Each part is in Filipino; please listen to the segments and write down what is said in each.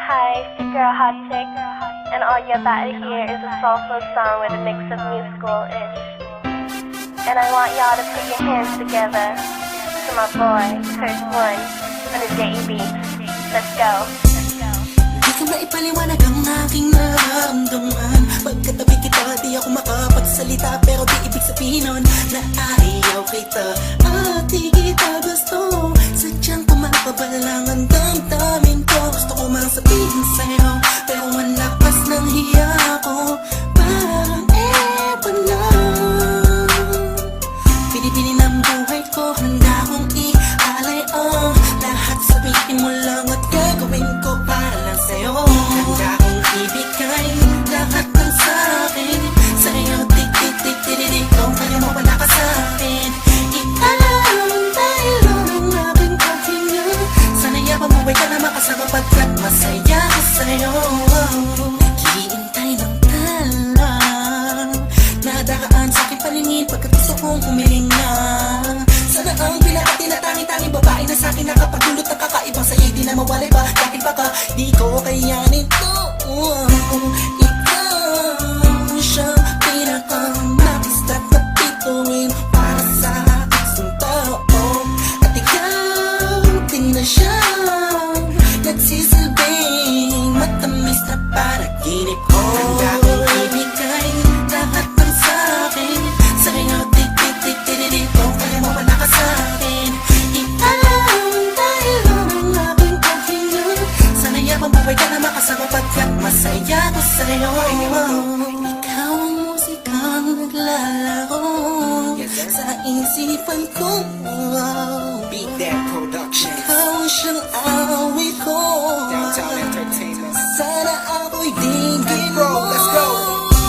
Hi, it's your girl Hot Chick, and all you're about to hear is a soulful song with a mix of musical-ish. And I want y'all to put your hands together to my boy, Kurt One, on the JEB. Let's go. Di ka maipaliwanag ang aking nararamdaman. Pagkatabi kita, di ako makapagsalita, pero di ibig sabihin nun na ayaw kita at di kita gusto. Sadyang kumapabalang ang damdamin ko. Gusto ko mang sabihin sa'yo, pero malakas ng hiya ko. Parang ewan lang, pinipili ng buhay ko, handa kong ialay ang lahat. Sabihin mo lang at gagawin ko para lang sa'yo. Handa kong ibigay lahat ng sa'kin sa'yo. Tik-tik-tik-tik-tik, kung kaya mawala ka sa'kin. Ikaw dahil ang aking paghinga. Sana yabang mabuhay ka na makasama pagkat masaya ko sa'yo. Naghihintay ng talang nadaan sa'king palingin pagkat gusto kong humiling na. Sana ang pinakati na tanging-tanging babae na sa'kin nakapagdulot ng kakaibang sa'yo'y di na mawalay ba? Dahil baka di ko kayanin to. Ikaw siyang pinakanapis at napituin para sa isang tao. At ikaw din na siyang nagsisilbing matamis na panaginip ko. Handa kong ibigay lahat ng sa'kin sa'yo. Tik-tik-tik-tik-tik, kung kaya mawala ka sa'kin. Ikaw dahil ang aking paghinga. Sana yabang buhay ka na makasama pagkat masaya ko sa'yo. Ikaw ang musikang naglalaro sa isipan ko. Beat That Production, Ikaw ang siyang awit ko. Downtown Entertainment. Sana ako'y dinggin Bro, mo. let's go.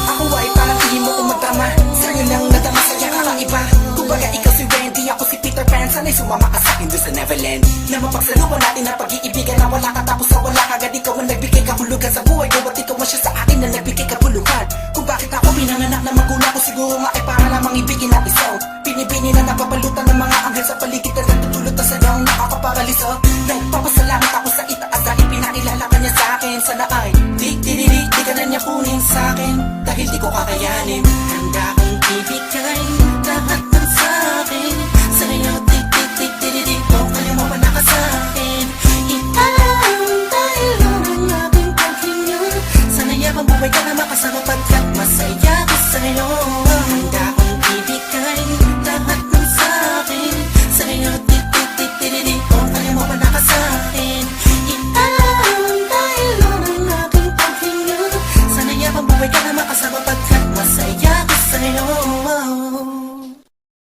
Ako ay parang hindi mo umatama. Sa'yo lang nadama sa'yo kakaiba. Kumbaga ikaw si Wendy, ako si Peter Pan. Sana'y sumama ka sa'kin doon sa Neverland. Na mapagsaluhan natin na pag-iibigan na wala ka tapos sa wala kagad. Ikaw ang nagbigay kahulugan sa buhay ko at ikaw ang siya sa akin na nagbigay kabuluhan. Kung bakit ako pinanganak na magulang ko, siguro nga ay para lamang ibigin na isaw. Binibini na napapalutan ng mga anghel sa paligid na natutulot na sadyang nakakaparaliso. Nagpapasalamat ako sa itaas dahil pinakilala ka niya sa'kin. Sana ay di ka na niya kunin sa'kin dahil di ko kakayanin.